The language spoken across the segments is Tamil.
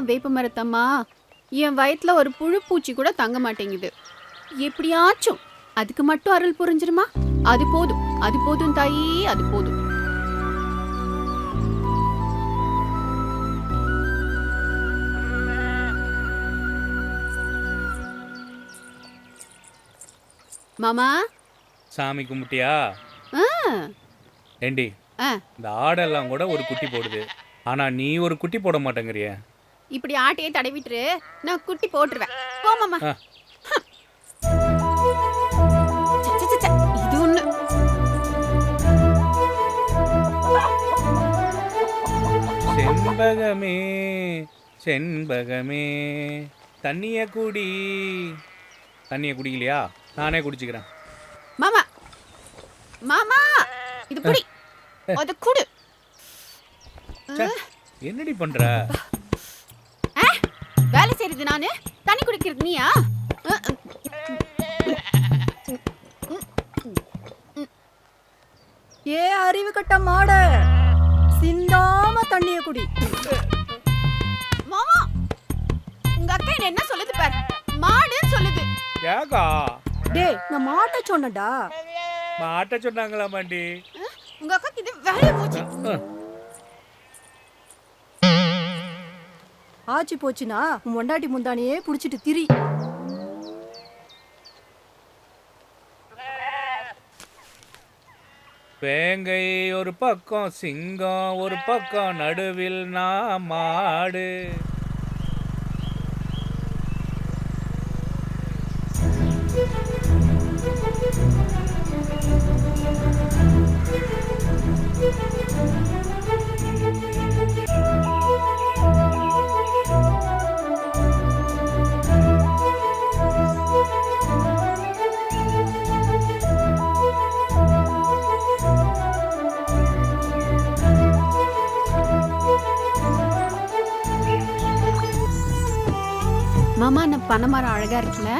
வேப்ப மரத்தம்மா, என் வயித்துல ஒரு புழு பூச்சி கூட தங்க மாட்டேங்குது. எப்படியாச்சும் அதுக்கு மட்டும் அருள் புரிஞ்சிருமா? அது போதும் தாயி, அது போதும். மாமா, சாமி கும்பிட்டியா? ஆ, ஏண்டி, ஆ, இந்த ஆடெல்லாம் கூட ஒரு குட்டி போடுது, ஆனா நீ ஒரு குட்டி போட மாட்டேங்கிறிய. இப்படி ஆட்டையே தடவிட்டுரு, நான் குட்டி போட்டுருவேன். போ மாமா. ஆ. ச்ச, ச்ச, ச்ச, ச்ச, இது ஒண்ணு. செண்பகமே செண்பகமே தண்ணிய குடி. தண்ணிய குடிக்கலையா? நானே குடிச்சுக்கிறேன். மாமா, மாமா, இது புடி, அத குடு. ச்சே, என்னடி பண்ற? ஆ, வேலை செய்யறது நானு, தண்ணி குடிக்கிறது நீயா? ஏ அறிவு கட்ட மாட, சிந்தாம தண்ணிய குடி. மாமா, உங்க அக்கா என்ன சொல்லுது பாரு, மாடுன்னு சொல்லுது. ஏகா டேய், நான் மாட்ட சொன்னடா. மாட்ட சொன்னாங்களா மாண்டி? உங்க அக்காக்கு இது வேலைய போச்சு. ஆச்சு போச்சுனா உன் பொண்டாட்டி முந்தானியே புடிச்சிட்டு திரி. வேங்கை ஒரு பக்கம், சிங்கம் ஒரு பக்கம், நடுவில் நான் மாடு. மாமா, நான் பனைமரம் அழகா இருக்குல்ல?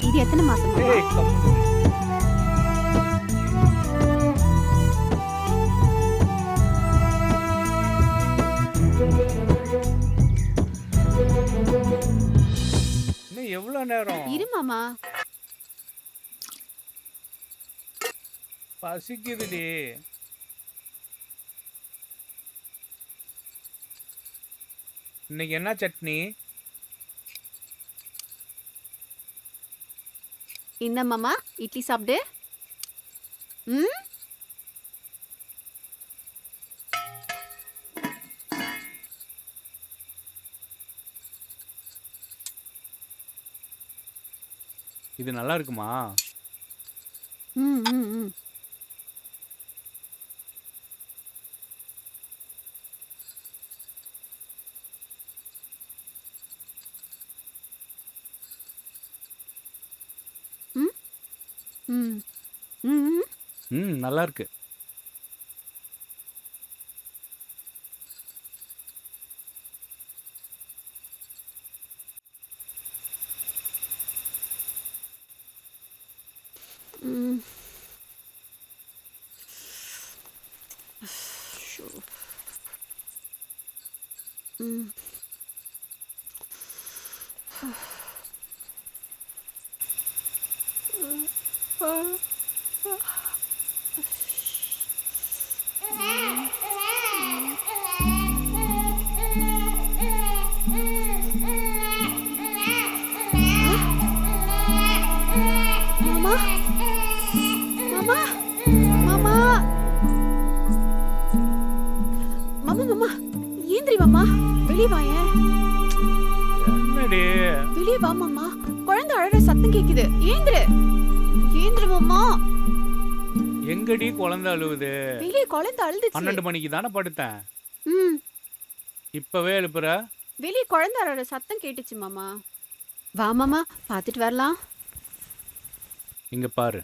இது எத்தனை மாசம் மாமா? ஏய், கம்முனு. இன்னும் எவ்வளவு நேரம்? இரு மாமா. பசிக்குதுடி. இன்னைக்கு என்ன சட்னி? இந்த மாமா, இட்லி சாப்பிடு. ம், இது நல்லா இருக்குமா? ம், ம், ம். ம், ம், ம், ம். நல்லா இருக்கு. ம். ஷோ. ம். மாமா, மாமா, வெளியே வாயேன். என்னடி வெளியே வா மாமா. குழந்தை அழற சத்தம் கேக்குது. ஏந்திரு ஏந்திரு மாமா. எங்கடி குழந்தை அழுவுது? வெளியே குழந்தை அழுதுச்சு. 12 மணிக்கு தானே படுத்தேன். ம் இப்பவே எழுப்புற? வெளியே குழந்தை அழற சத்தம் கேட்டுச்சு மாமா. வா மாமா பாத்துட்டு வரலாம். இங்க பாரு,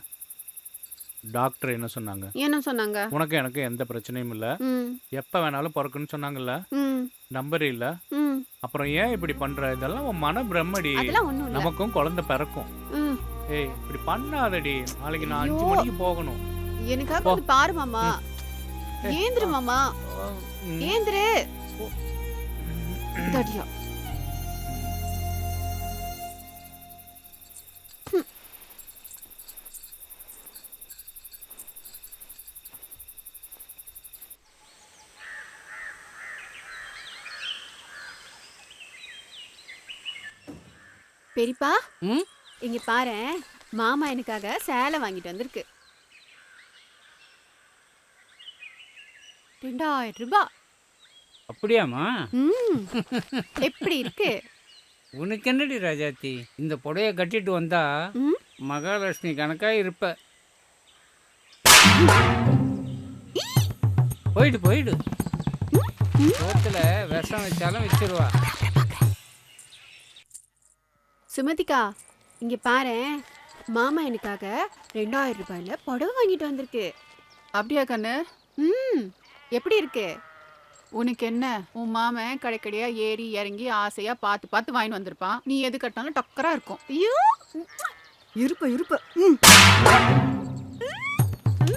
டாக்டர் என்ன சொன்னாங்க? என்ன சொன்னாங்க? உனக்கு எனக்கு எந்த பிரச்சனையும் இல்ல, ம் எப்ப வேணாலும் பிறக்குன்னு சொன்னாங்கல்ல. ம் நம்பர் இல்ல, ம் அப்புறம் ஏன் இப்படி பண்ற? இதெல்லாம் உன் மன பிரம்மடி. அதெல்லாம் ஒண்ணும் இல்ல. நமக்கும் குழந்தை பிறக்கும். ம் ஏய் இப்படி பண்ணாதடி, நாளைக்கு நான் ஐயோ. 5 மணிக்கு போகணும். எனக்காக வந்து பாரு மாமா. ஏந்திரு மாமா. ம். ஏந்திரு. தடியா. பெரியப்பா ம் இங்க பாரு, மாமா எனக்காக சேலை வாங்கிட்டு வந்திருக்கு. 2000 ரூபாய். அப்படியாம்மா? ம் எப்படி இருக்கு? உனக்கு என்னடி ராஜாத்தி, இந்த புடைய கட்டிட்டு வந்தா ம் மகாலட்சுமி கணக்கா இருப்ப. போயிடு போயிடு, சோத்துல விஷம் வச்சாலும் வச்சிருவா. சுமதிக்கா இங்க பாரு, மாமா எனக்காக 2000 ரூபாயில புடவை வாங்கிட்டு வந்திருக்கு. அப்படியா கண்ணு? ம் எப்படி இருக்கு? உனக்கு என்ன, உன் மாமன் கடைக்கடையா ஏறி இறங்கி ஆசையா பார்த்து பார்த்து வாங்கிட்டு வந்திருப்பான். நீ எது கட்டினாலும் டக்கரா இருக்கும். ஐயோ இருப்ப இருப்ப.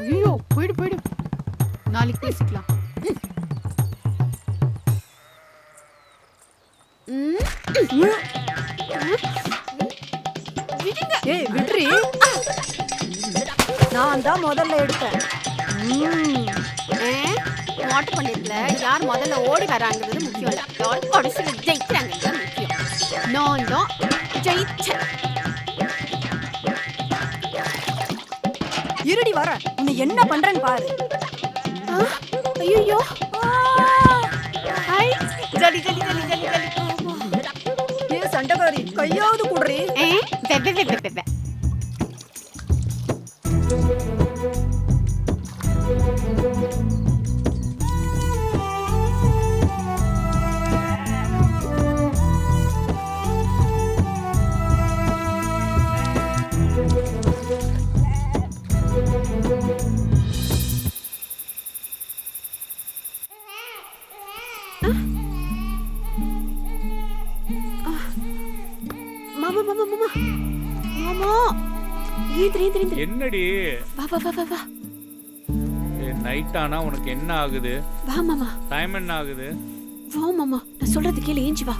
ஐயோ போயிடு போயிடு, நாளைக்கு பேசிக்கலாம். ம் விடுங்க. ஏய் விட்ரி, நான் தான் முதல்ல எடுத்தேன். வாட்டர் பண்ணிருக்கல, யார் முதல்ல ஓடி வராங்கிறது முக்கியம் இல்ல, யார் கடைசியில் ஜெயிக்கிறாங்கிறது முக்கியம். நான் தான் ஜெயிச்சேன். இருடி வர, உன்னை என்ன பண்றேன்னு பாரு. ஐயோ ஐ ஜலி ஜலி ஜலி ஜலி ஜலி. ஏ சண்டைக்காரி, கையாவது குடுறி. வெ வெ வெ வெ வெ. மாமா மாமா மாமா மாமா, ஏந்திரி ஏந்திரி ஏந்திரி. என்னடி வா வா வா வா வா. நைட் ஆனா உனக்கு என்ன ஆகுது? வா மாமா. டைம் என்ன ஆகுது? வா மாமா, நான் சொல்றது கேளு, ஏஞ்சி வா.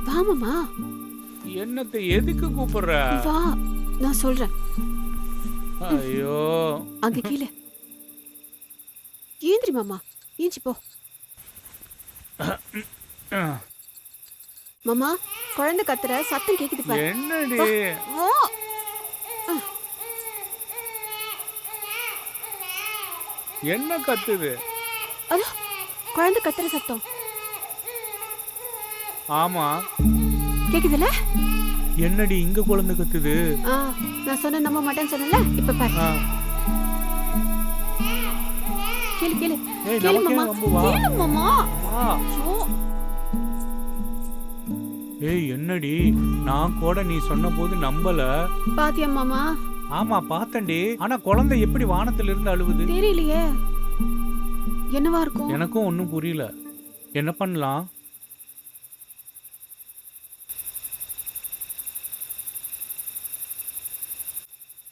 வா மாமா. என்னத்தை எதுக்கு கூப்பிடுற? வா நான் சொல்றேன். ஐயோ அங்க கீழே ஏந்திரி மாமா, ஏஞ்சி போ. மாமா குழந்தை கத்துற சத்தம் கேக்குது பாரு. என்னடி? வா. என்ன கத்துது? அதோ குழந்தை கத்துற சத்தம் ஆமா, கேக்குதுல? என்னடி இங்க குழந்தை கத்துது? நான் சொன்ன நம்ப மாட்டேன்னு சொன்னல, இப்ப பாரு. ஆ. கேளு கேளு ஏய், கேளு நமக்கே மாமா, வம்பு வா. கேளு மாமா. வா. ஐயோ. ஏய் என்னடி, நான் கூட நீ சொன்ன போது நம்பல. பாத்தியா மாமா? ஆமா பார்த்தேன்டி, ஆனா குழந்தை எப்படி வானத்துல இருந்து அழுவுது? தெரியலையே, என்னவா இருக்கும்? எனக்கும் ஒன்னும் புரியல. என்ன பண்ணலாம்?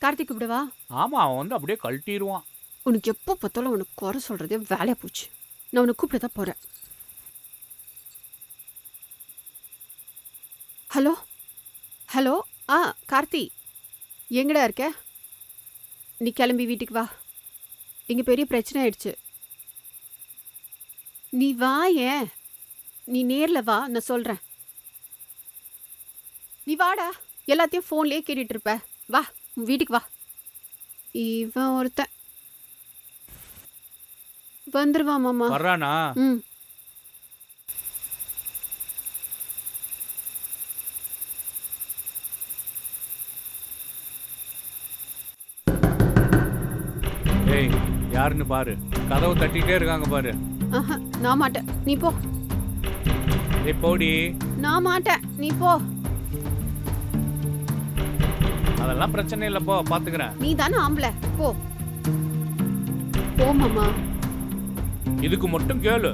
கார்த்திக் கூப்பிடவா? ஆமா, அவன் வந்து அப்படியே கழட்டிடுவான். உனக்கு எப்போ பார்த்தாலும் உனக்கு குறை சொல்றதே வேலையா போச்சு. நான் உனக்கு கூப்பிட தான் போறேன். Hello hello. கார்த்தி எங்கடா இருக்க? நீ கிளம்பி வீட்டுக்கு வா. இங்க பெரிய பிரச்சனை ஆயிடுச்சு. நீ வா, ஏன் நீ நேர்ல வா, நான் சொல்றேன். நீ வாடா, எல்லாத்தையும் ஃபோன்லயே கேட்டுட்டு இருப்ப. வா வீட்டுக்கு வா. இவன் ஒருத்தன் வந்துருவா மாமா. வர்றானா? ம் டேய் யாருன்னு பாரு, கதவு தட்டிட்டே இருக்காங்க பாரு. ஆஹா, நான் மாட்டேன், நீ போ. டேய் போடி. நான் மாட்டேன், நீ போ. அதெல்லாம் பிரச்சனை இல்லை, போ பாத்துக்கிறேன். நீ தானே ஆம்பளை, போ போ மாமா. இதுக்கு மட்டும் கேளு.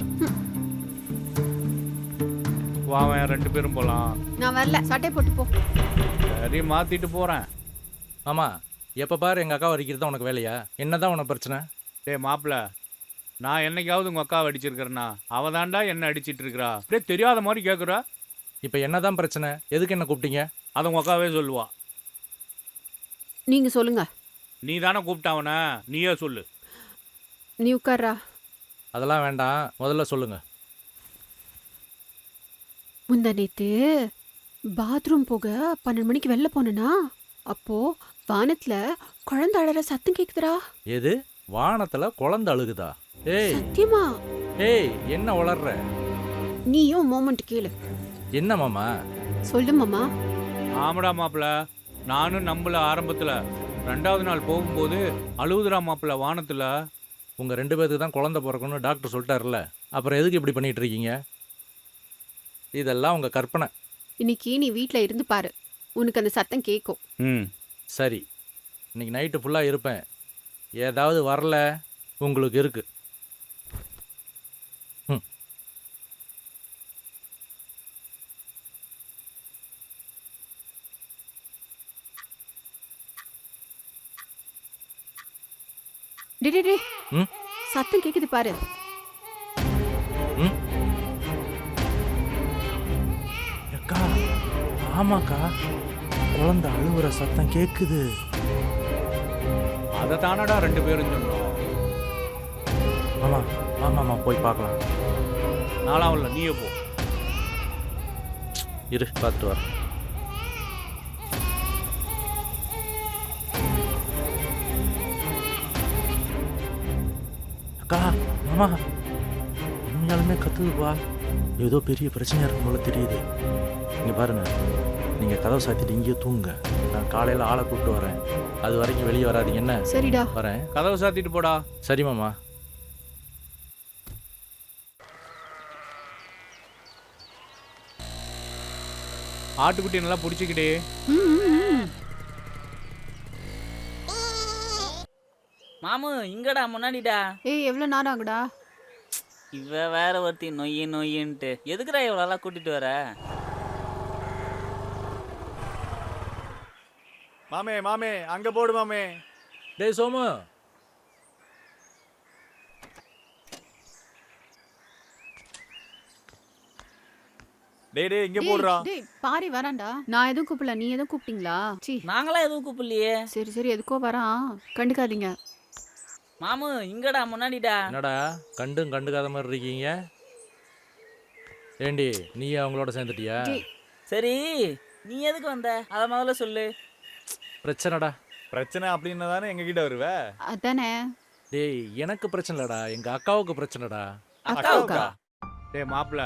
வாவன் 2 பேரும் போலாம். நான் வரல, சட்டை போட்டு போ. சரி மாத்திட்டு போறேன். ஆமா, எப்போ பாரு எங்கள் அக்காவை அடிக்கிறது தான் உனக்கு வேலையா? என்னதான் உனக்கு பிரச்சனை? டேய் மாப்பிள்ள, நான் என்னைக்காவது உங்க அக்காவை அடிச்சிருக்கிறேன்னா? அவ தாண்டா என்ன அடிச்சிட்டு இருக்கிறா. அப்படியே தெரியாத மாதிரி கேட்குறா. இப்போ என்னதான் பிரச்சனை? எதுக்கு என்ன கூப்பிட்டீங்க? அதை உங்க அக்காவே சொல்லுவா. நீங்க சொல்லுங்க. நீ தானே கூப்பிட்டாவன, நீயே சொல்லு. நீ உட்கார்றா. அதெல்லாம் வேண்டாம், முதல்ல சொல்லுங்க. முந்தா நேத்து பாத்ரூம் போக 12 மணிக்கு வெளில போனேனா, அப்போ வானத்துல குழந்தை அழற சத்தம் கேக்குதுடா. எது? வானத்தில் குழந்தை அழுகுதா? ஏய் சத்தியமா. ஏய், என்ன வளர்ற? நீயும் மோமெண்ட் கேளு. என்ன மாமா? சொல்லு மாமா. ஆமாடா மாப்பிள்ள, நானும் நம்பல ஆரம்பத்துல. 2வது நாள் போகும்போது அழுகுதுடா மாப்பிள்ள வானத்துல. உங்கள் 2 பேருக்கு தான் குழந்தை பிறக்கணும்னு டாக்டர் சொல்லிட்டாருல்ல, அப்புறம் எதுக்கு இப்படி பண்ணிட்டு இருக்கீங்க? இதெல்லாம் உங்கள் கற்பனை. இன்னைக்கு நீ வீட்ல இருந்து பாரு, உனக்கு அந்த சத்தம் கேட்கும். ம் சரி, இன்னைக்கு நைட்டு ஃபுல்லாக இருப்பேன். ஏதாவது வரல உங்களுக்கு இருக்கு. ம். டே டே, டே ம்? சத்தம் கேக்குது பாரு. ம்? அக்கா, ஆமாக்கா, குழந்தை அழுவுற சத்தம் கேட்குது. அதை தானடா 2 பேரும் சொன்னோம். ஆமா ஆமாம்மா, போய் பார்க்கலாம். நாளாவும் இல்லை, நீயே போ. இரு, பார்த்து வர. அக்கா, மாமா, உண்மையாலுமே கத்துதுப்பா. ஏதோ பெரிய பிரச்சனையா இருக்கும் போல தெரியுது. இங்க பாருங்க, நீங்க கதவை சாத்திட்டு இங்கேயே தூங்குங்க. நான் காலையில ஆளை கூப்பிட்டு வரேன். அது வரைக்கும் வெளியே வராதீங்க. என்ன? சரிடா. வரேன். கதவை சாத்திட்டு போடா. சரி மாமா. ஆட்டுக்குட்டி நல்லா பிடிச்சிக்கிட்டே. ம், ம், ம். மாமு இங்கடா முன்னாடிடா. ஏய், எவ்வளவு நேரம் ஆகுடா? இவ வேற ஒருத்தி நொய்யு நொய்யுன்ட்டு எதுக்குடா இவ்வளோலாம் கூட்டிட்டு வர? மாமே மாமே அங்க போடு மாமே. டேய் சோமு, டேய் டேய் இங்க டேய், போடுறா. டேய், பாரி வரான்டா. நான் எதுவும் கூப்பிடல, நீ எதுவும் கூப்பிட்டீங்களா? சீ, நாங்களாம் எதுவும் கூப்பிடலையே. சரி சரி, எதுக்கோ வரான், கண்டுக்காதீங்க. மாமு இங்கடா முன்னாடிடா. என்னடா கண்டும் கண்டுக்காத மாதிரி இருக்கீங்க? ஏண்டி, நீ அவங்களோட சேர்ந்துட்டியா? டேய், சரி நீ எதுக்கு வந்த அத முதல்ல சொல்லு. பிரச்சனைடா. பிரச்சனை அப்படின்னா தானே எங்க கிட்ட வருவ. அதானே. டேய், எனக்கு பிரச்சனை இல்லடா, எங்க அக்காவுக்கு பிரச்சனைடா. அக்காவுக்கா? டேய் மாப்பிள்ள,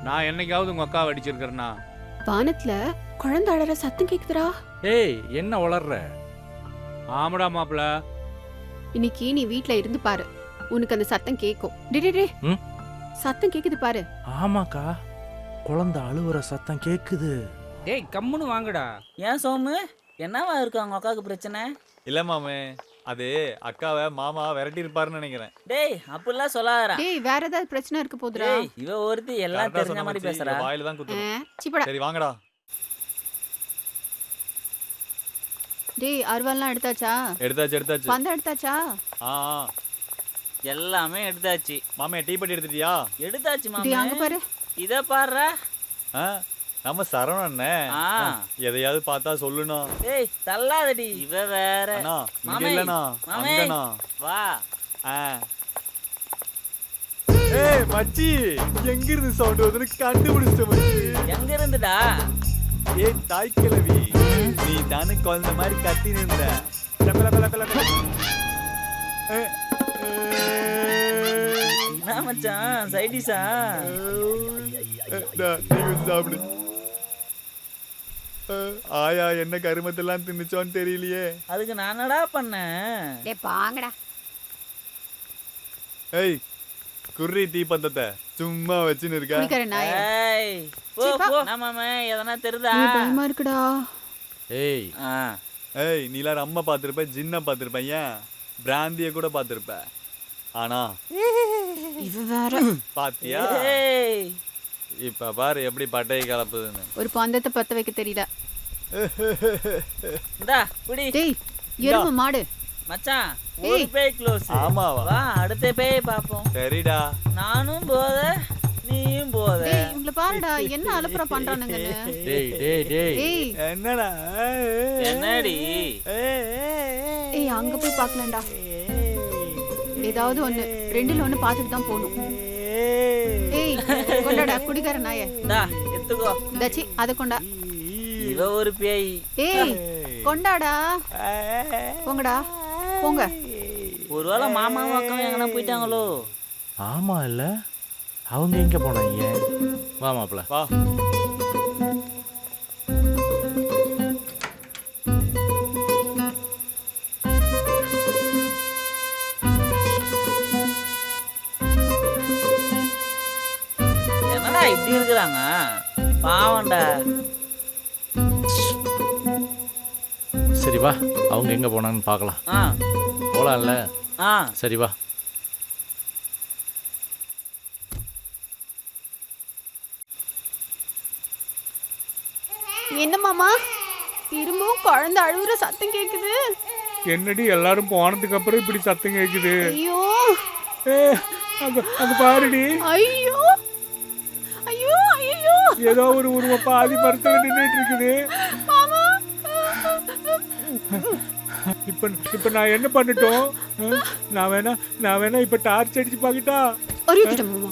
நான் என்னைக்காவது உங்க அக்காவை அடிச்சிருக்கிறேன்னா? வானத்துல குழந்தை அழற சத்தம் கேக்குதுடா. ஏய், என்ன வளர்ற? ஆமாடா மாப்பிள்ள. இன்னைக்கு நீ வீட்ல இருந்து பாரு, உனக்கு அந்த சத்தம் கேட்கும். டே டே, டே ம்? சத்தம் கேக்குது பாரு. ஆமாக்கா, குழந்தை அழுவுற சத்தம் கேக்குது. டேய் கம்முன்னு வாங்கடா. ஏன் சோமு, என்னவா இருக்கு அவங்க அக்காவுக்கு பிரச்சனை? இல்ல மாமே, அது அக்காவை மாமா விரட்டி இருப்பாருன்னு நினைக்கிறேன். டேய் அப்படிலாம் சொல்லாதடா. டேய், வேற ஏதாவது பிரச்சனை இருக்க போதுடா. டேய் இவ ஒருத்தி எல்லாம் கரெக்டா தெரிஞ்ச சொன்ன மாதிரி மச்சி, பேசுறா. இவ வாயில தான் குத்தணும். சிப்படா. சரி வாங்கடா. டேய், அருவாள்லாம் எடுத்தாச்சா? எடுத்தாச்சு எடுத்தாச்சு. பந்தம் எடுத்தாச்சா? ஆ ஆ. எல்லாமே எடுத்தாச்சு. மாமே டீ பட்டி எடுத்துட்டியா? எடுத்தாச்சு டேய், அங்க மாமு. பாரு. இத பாருடா. ஆ, நம்ம சரவணன் அண்ணே. ஆ. எதையாவது பார்த்தா சொல்லுண்ணா. டேய் தள்ளாதடி, இவ வேற. அண்ணா இங்க மாமே, இல்லண்ணா, மாமே. அங்கண்ணா. வா. ஆ. ஏய் மச்சி, எங்க இருந்து சவுண்ட் வருதுன்னு கண்டுபிடிச்சிட்ட மச்சி. எங்க இருந்துடா? ஏய் தாய் கிழவி, நீ தானே குழந்தை மாதிரி கத்தி நின்ற. என்ன மச்சான் சைடிஸா? சாப்பிடு. ஆயா என்ன கருமத்தெல்லாம் தின்னுச்சோன்னு தெரியலையே. அதுக்கு நான் என்னடா பண்ணேன்? டேய், பாங்கடா. ஏய் குர்ரி தீப்பந்தத்தை சும்மா வச்சுன்னு இருக்க. குடிக்கிற நாயே. ஏய் போ சீப்பா. போ நம்ம எதனா தெரியுதா? ஏய், பயமா இருக்குடா. ஏய் ஆ ஏய் நீலாம் அம்மா பார்த்துருப்ப, ஜின்ன பார்த்துருப்ப, ஏன் பிராந்திய கூட பார்த்துருப்ப. ஆனா இவ வேற பாத்தியா ஏய் இப்ப பாரு எப்படி பட்டையை கலப்புதுன்னு. ஒரு பந்தத்தை பத்த வைக்க தெரியல. இந்தா குடி. டேய் எருமை மாடு. மச்சான் ஒரு ஏய். பேய் க்ளோஸ். ஆமாவா? வா அடுத்த பேய் பாப்போம். சரிடா. நானும் போத நீயும் போத. டேய் இவங்கள பாருடா என்ன அலப்பற பண்றானுங்கன்னு. டேய் டேய் டேய் ஏய் என்னடா என்னடி? ஏய் அங்க போய் பார்க்கலாம்டா. ஏதாவது ஒண்ணு ரெண்டுல ஒண்ணு பார்த்துட்டு தான் போகணும். ஏய் கொண்டாடா குடிக்கிற நாயே. இந்தா எடுத்துக்கோ. தச்சி அத கொண்டா. இவ ஒரு பேய். ஏய் கொண்டாடா. போங்கடா போங்க. ஒருவேளை மாமாவும் அக்காவும் எங்கன்னா போயிட்டாங்களோ? ஆமா இல்ல அவங்க எங்க போனாங்க? வா மாப்பிள்ள. வா. என்னடா இப்படி இருக்கிறாங்க? பாவம்டா. சரி வா அவங்க எங்க போனாங்கன்னு பார்க்கலாம். ஆ போலாம்ல? ஆ சரி வா. என்ன மாமா திரும்பவும் குழந்தை அழுகுற சத்தம் கேக்குது. என்னடி எல்லாரும் போனதுக்கு அப்புறம் இப்படி சத்தம் கேக்குது? ஐயோ அங்க பாருடி, ஐயோ ஐயோ ஐயோ ஏதோ ஒரு உருவம் பாதி மரத்துல நின்றுட்டு இருக்குது. மாமா இப்ப நான் என்ன பண்ணட்டும்? நான் வேணா இப்ப டார்ச் அடிச்சு பாக்கிட்டா? அறிவிக்கிட்ட மாமா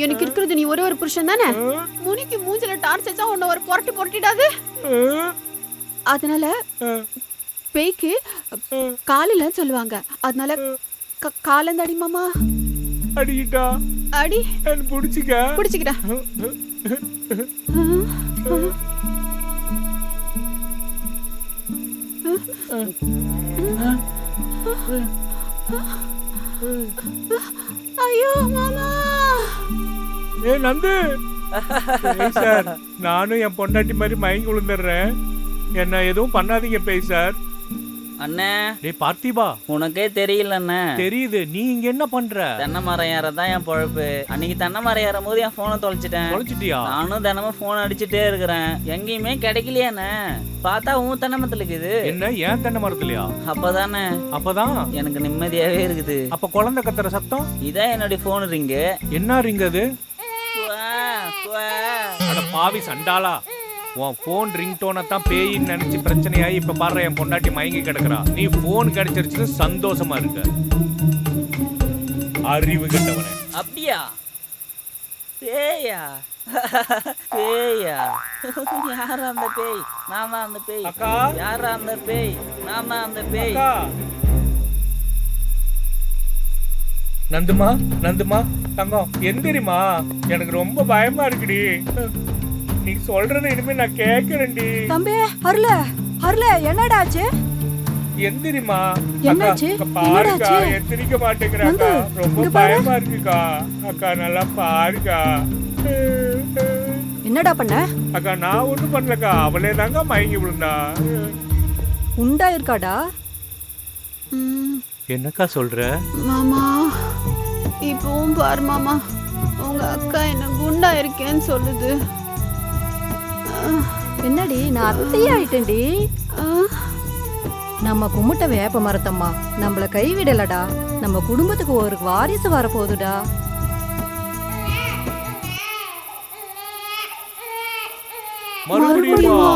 எனக்கு இருக்கிறது நீ ஒரே ஒரு புருஷன் தானே. முனிக்கு மூஞ்சில டார்ச் வச்சா உன்னை ஒரு புரட்டிடாது. அதனால பேய்க்கு காலில சொல்லுவாங்க. அதனால காலந்தடி மாமா. அடிக்கிட்டா? அடி புடிச்சிக்க. பிடிச்சிக்கிட்டா. ஐயோ மாமா. ஏ நந்து, பேய் சார், நானும் என் பொண்டாட்டி மாதிரி மயங்கி விழுந்துடுறேன். என்ன எதுவும் பண்ணாதீங்க பேய் சார். அண்ணே டேய் பார்த்திபா, உனக்கே தெரியல அண்ணே. தெரியுது. நீ இங்க என்ன பண்ற? தென்னை மரம் ஏறதான் என் பொழப்பு. அன்னைக்கு தென்னை மரம் ஏறும் போது என் போனை தொலைச்சிட்டேன். தொலைச்சிட்டியா? நானும் தினமும் போன் அடிச்சுட்டே இருக்கிறேன், எங்கேயுமே கிடைக்கலையாண்ணே. பார்த்தா உன் தென்னை மரத்துல இருக்குது. என்ன ஏன் தென்னை மரத்துலயா? அப்பதானே அப்பதான் எனக்கு நிம்மதியாவே இருக்குது. அப்ப குழந்தை கத்துற சத்தம்? இதான் என்னுடைய போன் ரிங்கு. என்ன ரிங் அது? அட பாவி சண்டாளா, உன் போன் ரிங் டோனை தான் பேயின்னு நினைச்சு பிரச்சனையாகி இப்ப பாரு என் பொண்டாட்டி மயங்கி கிடக்குறா. நீ போன் கிடைச்சிருச்சுன்னு சந்தோஷமா இருக்க. அறிவு கெட்டவனே. அப்படியா? பேயா? பேயா? யாரா அந்த பேய்? நான் தான் அந்த பேய். அக்கா? யாரா அந்த பேய்? நான் தான் அந்த பேய். அக்கா. நந்துமா, நந்துமா தங்கம் எந்திரிமா, எனக்கு ரொம்ப பயமா இருக்குடி. நீ சொல்றத இனிமே நான் கேட்கறேன்டி. தம்பி அருள என்னடாச்சு? எந்திரிமா. என்னாச்சு? அக்கா பாருக்கா, என்னடாச்சு? எந்திரிக்க மாட்டேங்கிறாக்கா. ரொம்ப இங்க பாரு. பயமா இருக்குக்கா. அக்கா நல்லா பாருக்கா. என்னடா பண்ண? அக்கா நான் ஒண்ணும் பண்ணலக்கா, அவளே தாங்க மயங்கி விழுந்தா. உண்டா இருக்காடா? என்னக்கா சொல்ற? மாமா இப்பவும் பாரு மாமா, உங்க அக்கா என்ன குண்டா இருக்கேன்னு சொல்லுது. என்னடி நான் அத்தையே ஆயிட்டேன்டி. நம்ம கும்பிட்ட வேப்ப மரத்தம்மா நம்மள கைவிடலடா. நம்ம குடும்பத்துக்கு ஒரு வாரிசு வரப்போகுதுடா. மறுபடியுமா?